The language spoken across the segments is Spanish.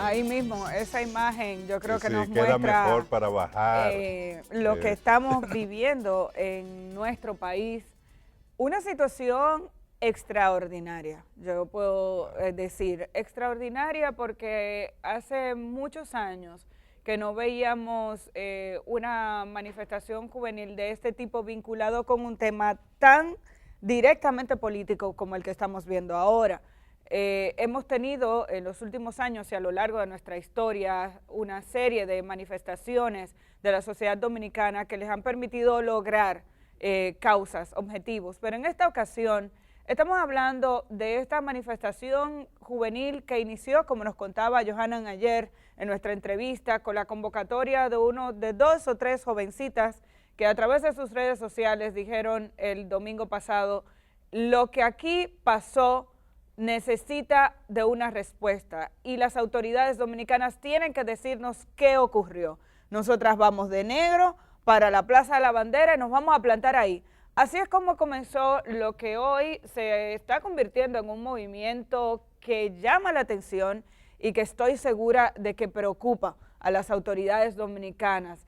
ahí mismo, esa imagen yo creo que Sí, nos queda muestra mejor para bajar. lo que eh, estamos viviendo en nuestro país. Una situación extraordinaria, yo puedo decir, extraordinaria porque hace muchos años que no veíamos una manifestación juvenil de este tipo vinculado con un tema tan directamente político como el que estamos viendo ahora. Hemos tenido en los últimos años y a lo largo de nuestra historia una serie de manifestaciones de la sociedad dominicana que les han permitido lograr causas, objetivos, pero en esta ocasión estamos hablando de esta manifestación juvenil que inició, como nos contaba Johanan ayer en nuestra entrevista, con la convocatoria de dos o tres jovencitas que a través de sus redes sociales dijeron el domingo pasado: lo que aquí pasó necesita de una respuesta y las autoridades dominicanas tienen que decirnos qué ocurrió. Nosotras vamos de negro para la Plaza de la Bandera y nos vamos a plantar ahí. Así es como comenzó lo que hoy se está convirtiendo en un movimiento que llama la atención y que estoy segura de que preocupa a las autoridades dominicanas.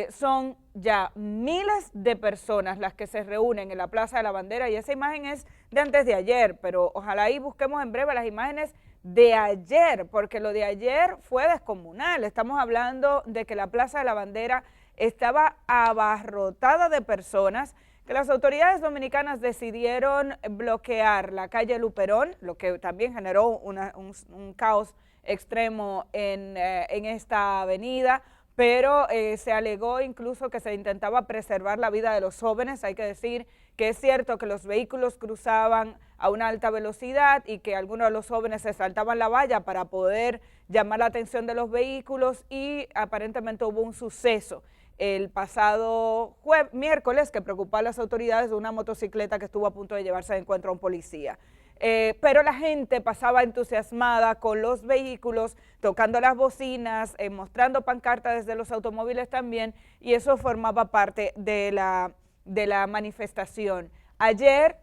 Son ya miles de personas las que se reúnen en la Plaza de la Bandera y esa imagen es de antes de ayer, pero ojalá ahí busquemos en breve las imágenes de ayer, porque lo de ayer fue descomunal. Estamos hablando de que la Plaza de la Bandera estaba abarrotada de personas, que las autoridades dominicanas decidieron bloquear la calle Luperón, lo que también generó un caos extremo en esta avenida, pero se alegó incluso que se intentaba preservar la vida de los jóvenes. Hay que decir que es cierto que los vehículos cruzaban a una alta velocidad y que algunos de los jóvenes se saltaban la valla para poder llamar la atención de los vehículos y aparentemente hubo un suceso el pasado miércoles que preocupó a las autoridades de una motocicleta que estuvo a punto de llevarse de encuentro a un policía. Pero la gente pasaba entusiasmada con los vehículos, tocando las bocinas, mostrando pancartas desde los automóviles también, y eso formaba parte de la manifestación. Ayer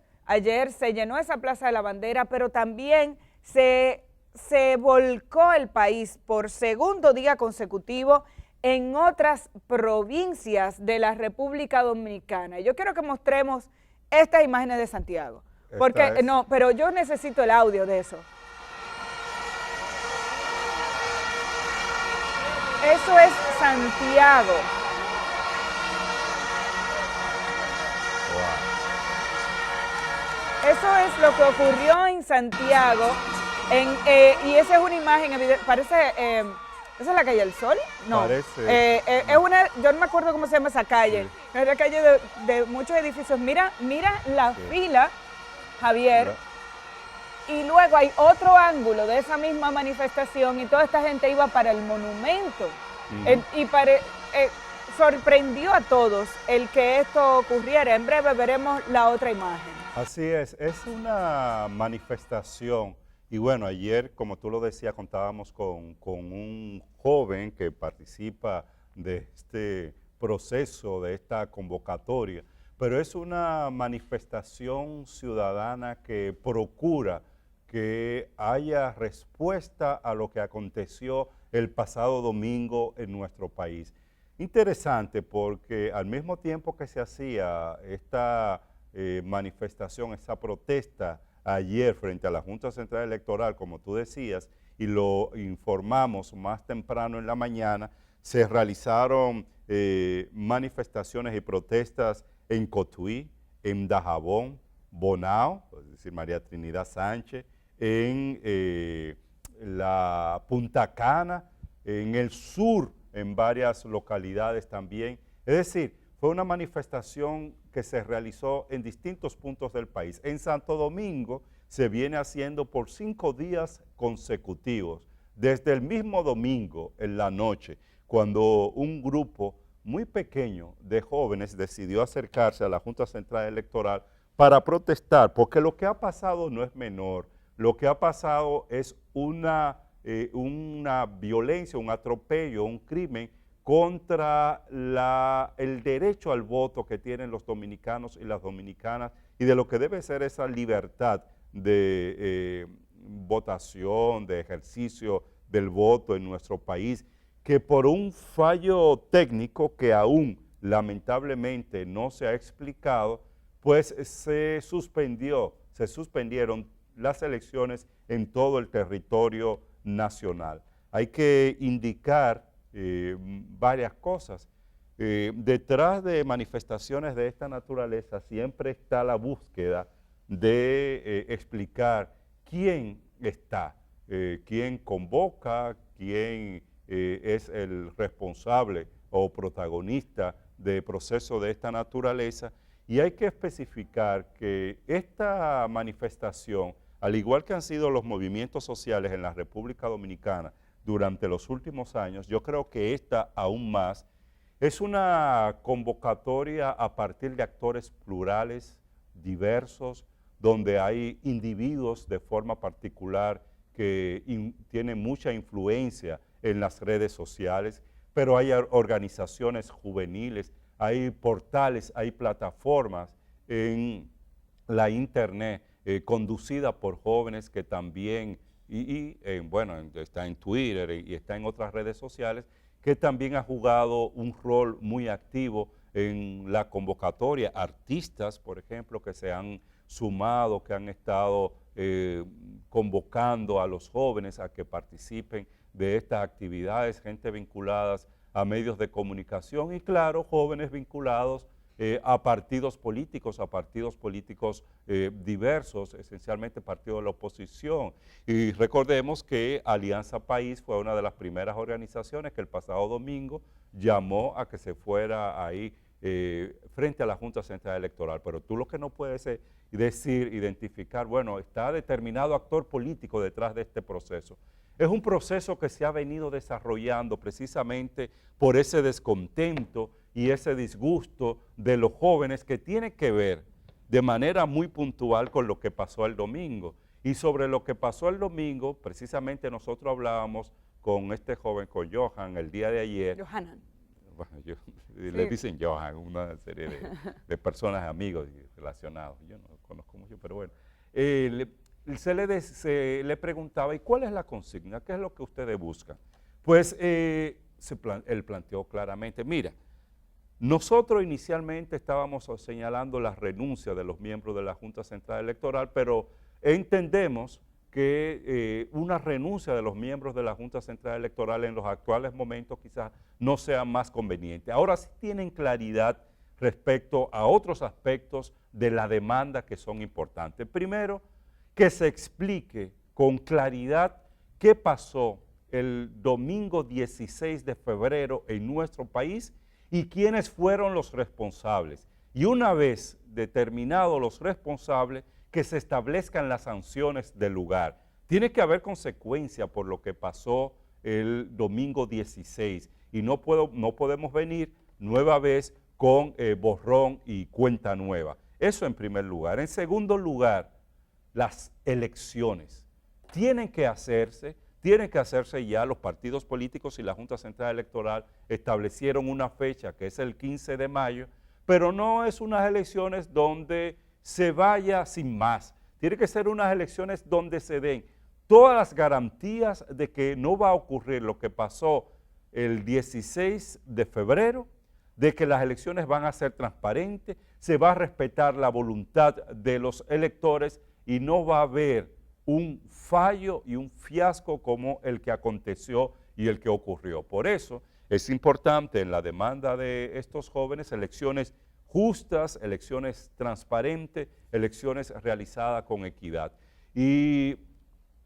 se llenó esa Plaza de la Bandera, pero también se volcó el país por segundo día consecutivo en otras provincias de la República Dominicana. Yo quiero que mostremos estas imágenes de Santiago. Porque, no, pero yo necesito el audio de eso. Eso es Santiago. Wow. Eso es lo que ocurrió en Santiago. Y esa es una imagen, parece... ¿esa es la calle del Sol? No. Parece. Es una, yo no me acuerdo cómo se llama esa calle. Sí. Es la calle de muchos edificios. Mira la fila, Javier. Y luego hay otro ángulo de esa misma manifestación y toda esta gente iba para el monumento. Sorprendió a todos el que esto ocurriera. En breve veremos la otra imagen. Así es una manifestación. Y bueno, ayer, como tú lo decías, contábamos con un joven que participa de este proceso, de esta convocatoria, pero es una manifestación ciudadana que procura que haya respuesta a lo que aconteció el pasado domingo en nuestro país. Interesante porque al mismo tiempo que se hacía esta manifestación, esta protesta, ayer frente a la Junta Central Electoral, como tú decías, y lo informamos más temprano en la mañana, se realizaron manifestaciones y protestas en Cotuí, en Dajabón, Bonao, es decir, María Trinidad Sánchez, en la Punta Cana, en el sur, en varias localidades también. Es decir, fue una manifestación que se realizó en distintos puntos del país. En Santo Domingo se viene haciendo por 5 días consecutivos, desde el mismo domingo en la noche, cuando un grupo muy pequeño de jóvenes decidió acercarse a la Junta Central Electoral para protestar, porque lo que ha pasado no es menor, lo que ha pasado es una violencia, un atropello, un crimen contra el derecho al voto que tienen los dominicanos y las dominicanas y de lo que debe ser esa libertad de votación, de ejercicio del voto en nuestro país, que por un fallo técnico que aún lamentablemente no se ha explicado, pues se suspendieron las elecciones en todo el territorio nacional. Hay que indicar varias cosas. Detrás de manifestaciones de esta naturaleza siempre está la búsqueda de explicar quién está, quién convoca, quién es el responsable o protagonista de procesos de esta naturaleza, y hay que especificar que esta manifestación, al igual que han sido los movimientos sociales en la República Dominicana durante los últimos años, yo creo que esta aún más es una convocatoria a partir de actores plurales, diversos, donde hay individuos de forma particular que tienen mucha influencia en las redes sociales, pero hay organizaciones juveniles, hay portales, hay plataformas en la internet conducida por jóvenes que también, bueno, está en Twitter y está en otras redes sociales, que también ha jugado un rol muy activo en la convocatoria. Artistas, por ejemplo, que se han sumado, que han estado convocando a los jóvenes a que participen de estas actividades, gente vinculadas a medios de comunicación y claro, jóvenes vinculados a partidos políticos diversos, esencialmente partidos de la oposición. Y recordemos que Alianza País fue una de las primeras organizaciones que el pasado domingo llamó a que se fuera ahí frente a la Junta Central Electoral. Pero tú lo que no puedes decir, identificar, bueno, está determinado actor político detrás de este proceso. Es un proceso que se ha venido desarrollando precisamente por ese descontento y ese disgusto de los jóvenes que tiene que ver de manera muy puntual con lo que pasó el domingo. Y sobre lo que pasó el domingo, precisamente nosotros hablábamos con este joven, con Johan, el día de ayer. Johanan. Bueno, le dicen Johan, una serie de personas, amigos relacionados. Yo no conozco mucho, pero bueno. Se le preguntaba, ¿y cuál es la consigna? ¿Qué es lo que ustedes buscan? Pues él planteó claramente, mira, nosotros inicialmente estábamos señalando la renuncia de los miembros de la Junta Central Electoral, pero entendemos que una renuncia de los miembros de la Junta Central Electoral en los actuales momentos quizás no sea más conveniente. Ahora sí tienen claridad respecto a otros aspectos de la demanda que son importantes. Primero, que se explique con claridad qué pasó el domingo 16 de febrero en nuestro país y quiénes fueron los responsables. Y una vez determinados los responsables, que se establezcan las sanciones del lugar. Tiene que haber consecuencia por lo que pasó el domingo 16 y no podemos venir nueva vez con borrón y cuenta nueva. Eso en primer lugar. En segundo lugar, las elecciones tienen que hacerse ya. Los partidos políticos y la Junta Central Electoral establecieron una fecha que es el 15 de mayo, pero no es unas elecciones donde se vaya sin más. Tiene que ser unas elecciones donde se den todas las garantías de que no va a ocurrir lo que pasó el 16 de febrero, de que las elecciones van a ser transparentes, se va a respetar la voluntad de los electores y no va a haber un fallo y un fiasco como el que aconteció y el que ocurrió. Por eso es importante en la demanda de estos jóvenes elecciones justas, elecciones transparentes, elecciones realizadas con equidad. Y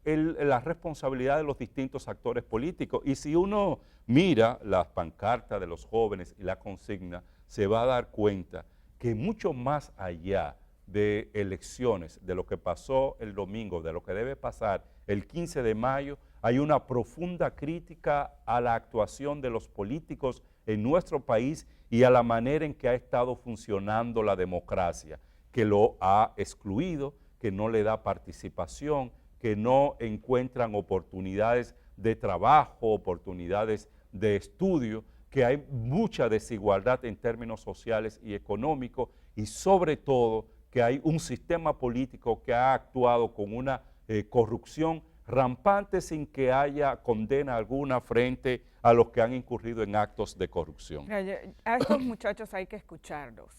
la responsabilidad de los distintos actores políticos. Y si uno mira las pancartas de los jóvenes y la consigna, se va a dar cuenta que mucho más allá de elecciones, de lo que pasó el domingo, de lo que debe pasar el 15 de mayo, hay una profunda crítica a la actuación de los políticos en nuestro país y a la manera en que ha estado funcionando la democracia, que lo ha excluido, que no le da participación, que no encuentran oportunidades de trabajo, oportunidades de estudio, que hay mucha desigualdad en términos sociales y económicos y sobre todo que hay un sistema político que ha actuado con una corrupción rampante sin que haya condena alguna frente a los que han incurrido en actos de corrupción. Mira, a estos muchachos hay que escucharlos.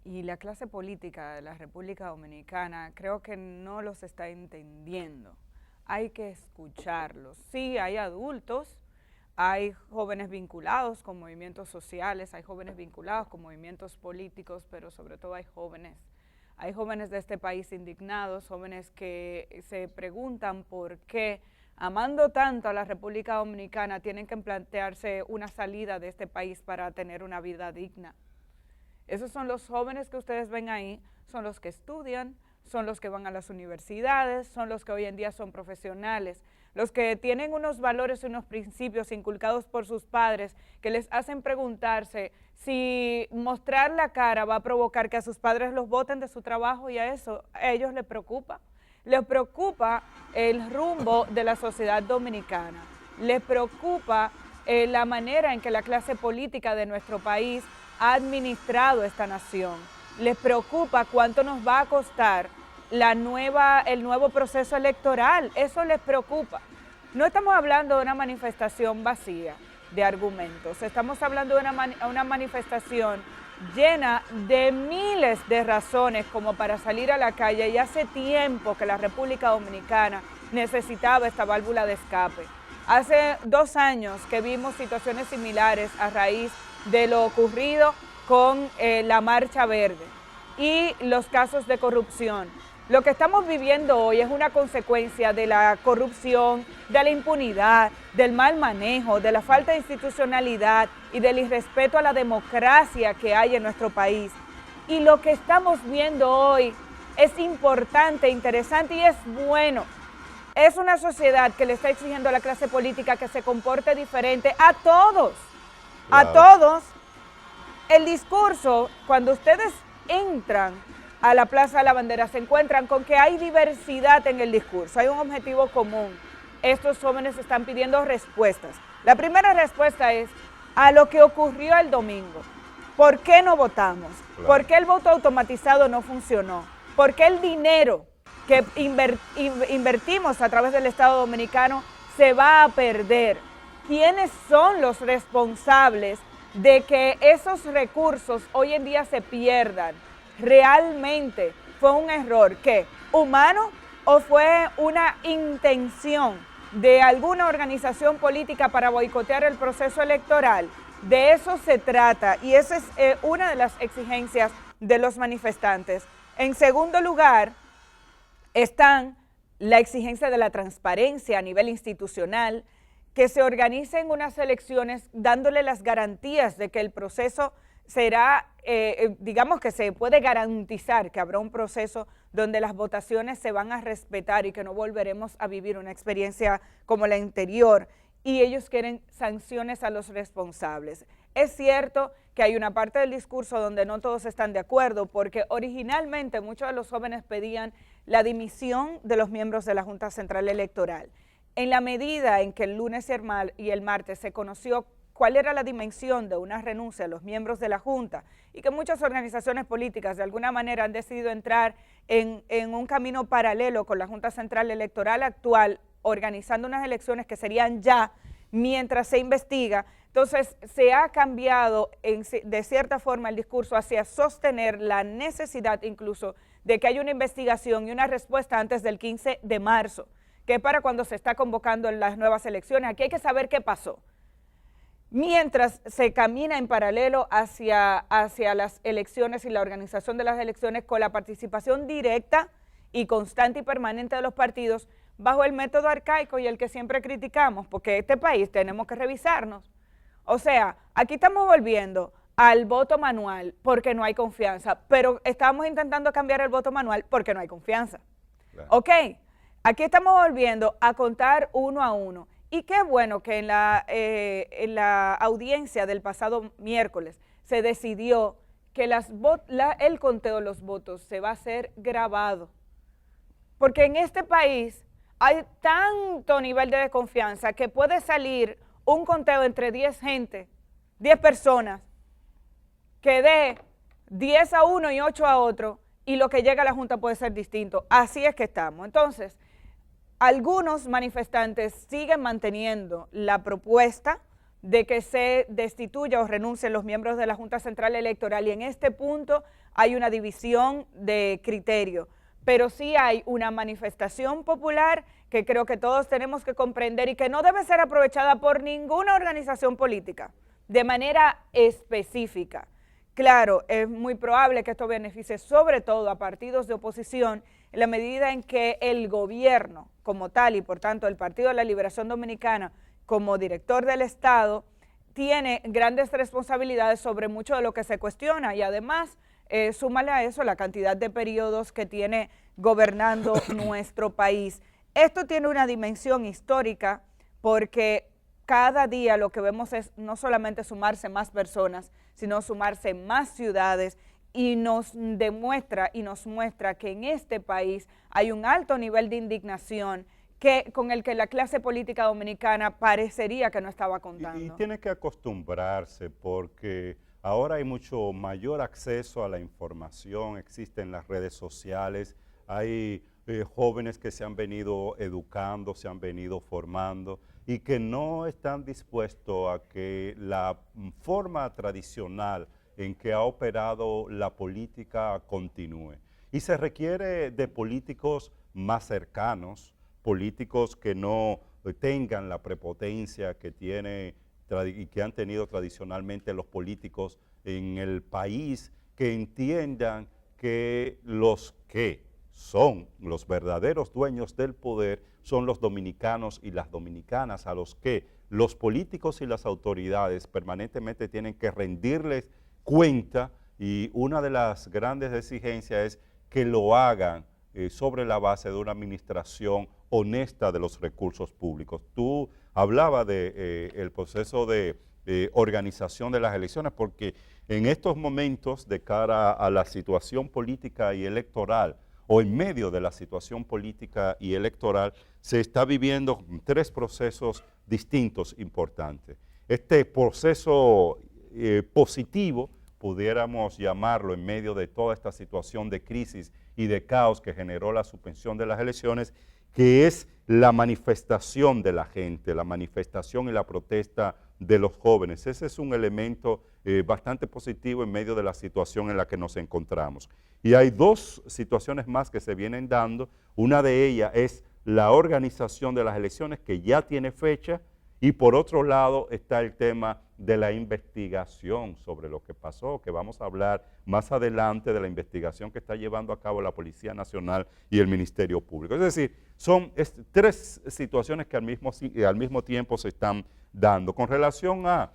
Y la clase política de la República Dominicana creo que no los está entendiendo. Hay que escucharlos. Sí, hay adultos, hay jóvenes vinculados con movimientos sociales, hay jóvenes vinculados con movimientos políticos, pero sobre todo hay jóvenes. Hay jóvenes de este país indignados, jóvenes que se preguntan por qué, amando tanto a la República Dominicana, tienen que plantearse una salida de este país para tener una vida digna. Esos son los jóvenes que ustedes ven ahí, son los que estudian, son los que van a las universidades, son los que hoy en día son profesionales, los que tienen unos valores y unos principios inculcados por sus padres que les hacen preguntarse si mostrar la cara va a provocar que a sus padres los boten de su trabajo, y a eso a ellos les preocupa. Les preocupa el rumbo de la sociedad dominicana, les preocupa la manera en que la clase política de nuestro país ha administrado esta nación. Les preocupa cuánto nos va a costar el nuevo proceso electoral. Eso les preocupa. No estamos hablando de una manifestación vacía de argumentos. Estamos hablando de una manifestación llena de miles de razones como para salir a la calle, y hace tiempo que la República Dominicana necesitaba esta válvula de escape. Hace 2 años que vimos situaciones similares a raíz de lo ocurrido con la Marcha Verde y los casos de corrupción. Lo que estamos viviendo hoy es una consecuencia de la corrupción, de la impunidad, del mal manejo, de la falta de institucionalidad y del irrespeto a la democracia que hay en nuestro país. Y lo que estamos viendo hoy es importante, interesante y es bueno. Es una sociedad que le está exigiendo a la clase política que se comporte diferente a todos. Claro. A todos. El discurso, cuando ustedes entran a la Plaza de la Bandera, se encuentran con que hay diversidad en el discurso, hay un objetivo común. Estos jóvenes están pidiendo respuestas. La primera respuesta es a lo que ocurrió el domingo. ¿Por qué no votamos? Claro. ¿Por qué el voto automatizado no funcionó? ¿Por qué el dinero que invertimos a través del Estado Dominicano se va a perder? ¿Quiénes son los responsables de que esos recursos hoy en día se pierdan? ¿Realmente fue un error qué? ¿Humano o fue una intención de alguna organización política para boicotear el proceso electoral? De eso se trata, y esa es una de las exigencias de los manifestantes. En segundo lugar, están la exigencia de la transparencia a nivel institucional, que se organicen unas elecciones dándole las garantías de que el proceso será, digamos que se puede garantizar que habrá un proceso donde las votaciones se van a respetar y que no volveremos a vivir una experiencia como la anterior, y ellos quieren sanciones a los responsables. Es cierto que hay una parte del discurso donde no todos están de acuerdo, porque originalmente muchos de los jóvenes pedían la dimisión de los miembros de la Junta Central Electoral. En la medida en que el lunes y el martes se conoció cuál era la dimensión de una renuncia a los miembros de la Junta, y que muchas organizaciones políticas de alguna manera han decidido entrar en un camino paralelo con la Junta Central Electoral actual, organizando unas elecciones que serían ya mientras se investiga. Entonces se ha cambiado de cierta forma el discurso hacia sostener la necesidad incluso de que haya una investigación y una respuesta antes del 15 de marzo, que es para cuando se está convocando en las nuevas elecciones. Aquí hay que saber qué pasó. Mientras se camina en paralelo hacia las elecciones y la organización de las elecciones con la participación directa y constante y permanente de los partidos bajo el método arcaico y el que siempre criticamos, porque este país tenemos que revisarnos. O sea, aquí estamos volviendo al voto manual porque no hay confianza, pero estamos intentando cambiar el voto manual porque no hay confianza. Claro. Ok, aquí estamos volviendo a contar 1 a 1. Y qué bueno que en la audiencia del pasado miércoles se decidió que el conteo de los votos se va a hacer grabado. Porque en este país hay tanto nivel de desconfianza que puede salir un conteo entre 10 personas, que dé 10 a uno y 8 a otro, y lo que llega a la Junta puede ser distinto. Así es que estamos. Entonces, algunos manifestantes siguen manteniendo la propuesta de que se destituya o renuncien los miembros de la Junta Central Electoral, y en este punto hay una división de criterio, pero sí hay una manifestación popular que creo que todos tenemos que comprender y que no debe ser aprovechada por ninguna organización política de manera específica. Claro, es muy probable que esto beneficie sobre todo a partidos de oposición en la medida en que el gobierno como tal y por tanto el Partido de la Liberación Dominicana como director del Estado tiene grandes responsabilidades sobre mucho de lo que se cuestiona y además súmale a eso la cantidad de periodos que tiene gobernando nuestro país. Esto tiene una dimensión histórica porque cada día lo que vemos es no solamente sumarse más personas, sino sumarse más ciudades, y nos demuestra y nos muestra que en este país hay un alto nivel de indignación con el que la clase política dominicana parecería que no estaba contando. Y tiene que acostumbrarse porque ahora hay mucho mayor acceso a la información, existen las redes sociales, hay jóvenes que se han venido educando, se han venido formando y que no están dispuestos a que la forma tradicional en que ha operado la política continúe. Y se requiere de políticos más cercanos, políticos que no tengan la prepotencia que tiene y que han tenido tradicionalmente los políticos en el país, que entiendan que los que son los verdaderos dueños del poder son los dominicanos y las dominicanas, a los que los políticos y las autoridades permanentemente tienen que rendirles cuenta, y una de las grandes exigencias es que lo hagan sobre la base de una administración honesta de los recursos públicos. Tú hablabas de el proceso de organización de las elecciones, porque en estos momentos de cara a la situación política y electoral, o en medio de la situación política y electoral, se está viviendo tres procesos distintos importantes. Este proceso positivo, pudiéramos llamarlo, en medio de toda esta situación de crisis y de caos que generó la suspensión de las elecciones, que es la manifestación de la gente, la manifestación y la protesta de los jóvenes. Ese es un elemento bastante positivo en medio de la situación en la que nos encontramos. Y hay dos situaciones más que se vienen dando. Una de ellas es la organización de las elecciones, que ya tiene fecha, y por otro lado está el tema de la investigación sobre lo que pasó, que vamos a hablar más adelante de la investigación que está llevando a cabo la Policía Nacional y el Ministerio Público. Es decir, son tres situaciones que al mismo tiempo se están dando. Con relación a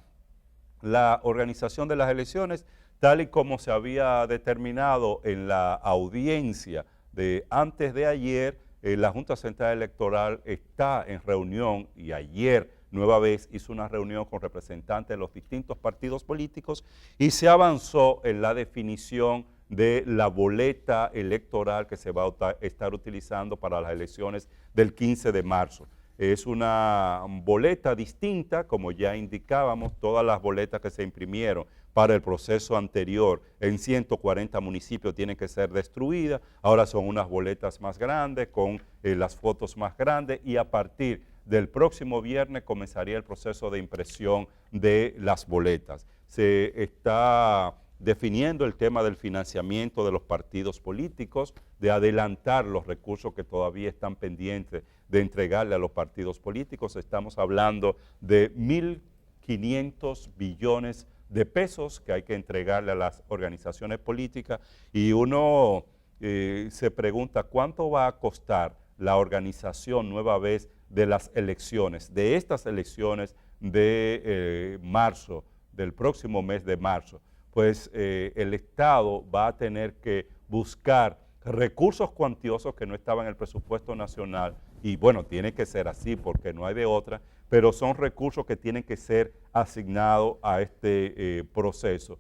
la organización de las elecciones, tal y como se había determinado en la audiencia de antes de ayer, la Junta Central Electoral está en reunión, y ayer nueva vez hizo una reunión con representantes de los distintos partidos políticos y se avanzó en la definición de la boleta electoral que se va a estar utilizando para las elecciones del 15 de marzo. Es una boleta distinta, como ya indicábamos, todas las boletas que se imprimieron para el proceso anterior en 140 municipios tienen que ser destruidas. Ahora son unas boletas más grandes, con las fotos más grandes, y a partir del próximo viernes comenzaría el proceso de impresión de las boletas. Se está definiendo el tema del financiamiento de los partidos políticos, de adelantar los recursos que todavía están pendientes de entregarle a los partidos políticos. Estamos hablando de 1.500 billones de pesos que hay que entregarle a las organizaciones políticas, y uno se pregunta cuánto va a costar la organización nueva vez de las elecciones, de estas elecciones de marzo, del próximo mes de marzo. Pues el Estado va a tener que buscar recursos cuantiosos que no estaban en el presupuesto nacional, y bueno, tiene que ser así porque no hay de otra, pero son recursos que tienen que ser asignados a este proceso.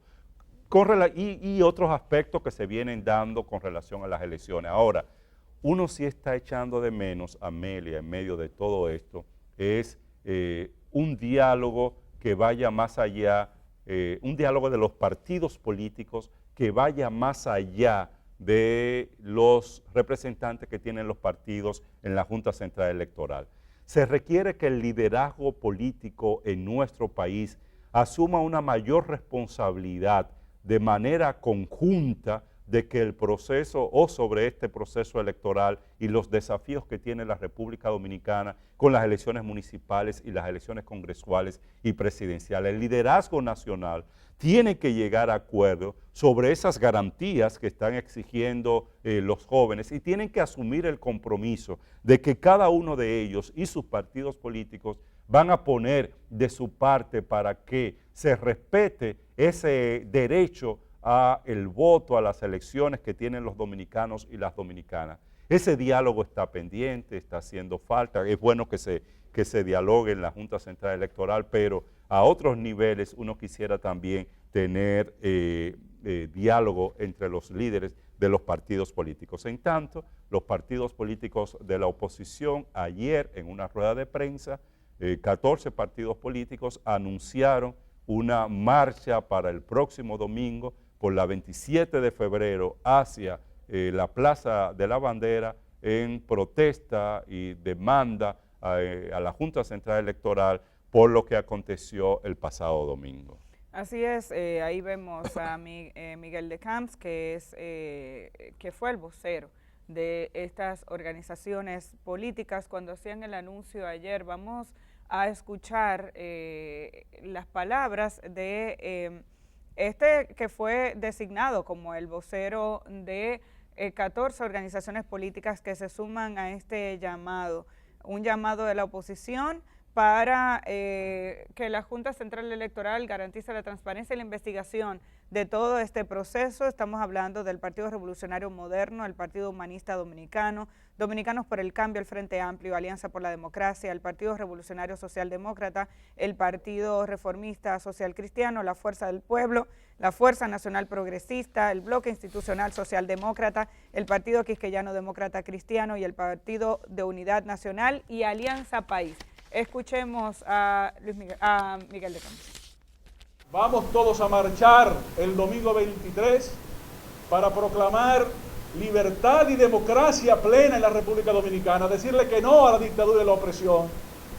Y otros aspectos que se vienen dando con relación a las elecciones. Ahora, uno sí está echando de menos, Amelia, en medio de todo esto, es un diálogo que vaya más allá, un diálogo de los partidos políticos que vaya más allá de los representantes que tienen los partidos en la Junta Central Electoral. Se requiere que el liderazgo político en nuestro país asuma una mayor responsabilidad de manera conjunta de que el proceso o sobre este proceso electoral y los desafíos que tiene la República Dominicana con las elecciones municipales y las elecciones congresuales y presidenciales. El liderazgo nacional tiene que llegar a acuerdo sobre esas garantías que están exigiendo los jóvenes y tienen que asumir el compromiso de que cada uno de ellos y sus partidos políticos van a poner de su parte para que se respete ese derecho a el voto, a las elecciones que tienen los dominicanos y las dominicanas. Ese diálogo está pendiente, está haciendo falta, es bueno que se dialogue en la Junta Central Electoral, pero a otros niveles uno quisiera también tener diálogo entre los líderes de los partidos políticos. En tanto, los partidos políticos de la oposición ayer en una rueda de prensa, 14 partidos políticos anunciaron una marcha para el próximo domingo por la 27 de febrero hacia la Plaza de la Bandera en protesta y demanda a la Junta Central Electoral por lo que aconteció el pasado domingo. Así es, ahí vemos a Miguel de Camps, que fue el vocero de estas organizaciones políticas. Cuando hacían el anuncio ayer, vamos a escuchar las palabras de este que fue designado como el vocero de 14 organizaciones políticas que se suman a este llamado, un llamado de la oposición para que la Junta Central Electoral garantice la transparencia y la investigación de todo este proceso. Estamos hablando del Partido Revolucionario Moderno, el Partido Humanista Dominicano, Dominicanos por el Cambio, el Frente Amplio, Alianza por la Democracia, el Partido Revolucionario Socialdemócrata, el Partido Reformista Social Cristiano, la Fuerza del Pueblo, la Fuerza Nacional Progresista, el Bloque Institucional Socialdemócrata, el Partido Quisqueyano Demócrata Cristiano y el Partido de Unidad Nacional y Alianza País. Escuchemos a Miguel de Campos. Vamos todos a marchar el domingo 23 para proclamar libertad y democracia plena en la República Dominicana, decirle que no a la dictadura y la opresión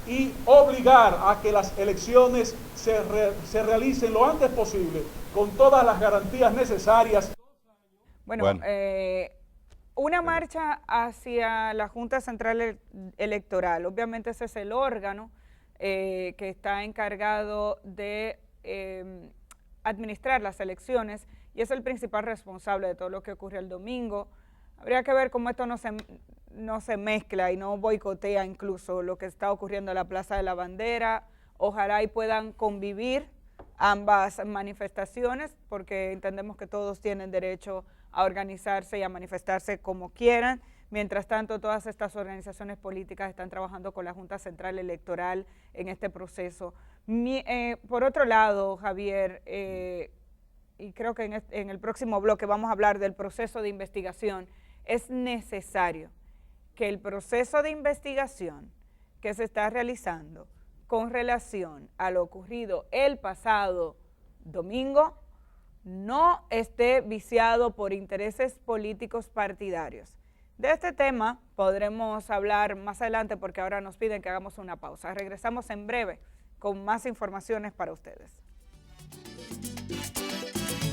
y obligar a que las elecciones se realicen lo antes posible con todas las garantías necesarias. Bueno. Una marcha hacia la Junta Central Electoral, obviamente ese es el órgano que está encargado de administrar las elecciones y es el principal responsable de todo lo que ocurre el domingo. Habría que ver cómo esto no se mezcla y no boicotea incluso lo que está ocurriendo en la Plaza de la Bandera. Ojalá y puedan convivir ambas manifestaciones porque entendemos que todos tienen derecho a organizarse y a manifestarse como quieran. Mientras tanto, todas estas organizaciones políticas están trabajando con la Junta Central Electoral en este proceso. Por otro lado, Javier, y creo que en el próximo bloque vamos a hablar del proceso de investigación, es necesario que el proceso de investigación que se está realizando con relación a lo ocurrido el pasado domingo no esté viciado por intereses políticos partidarios. De este tema podremos hablar más adelante porque ahora nos piden que hagamos una pausa. Regresamos en breve con más informaciones para ustedes.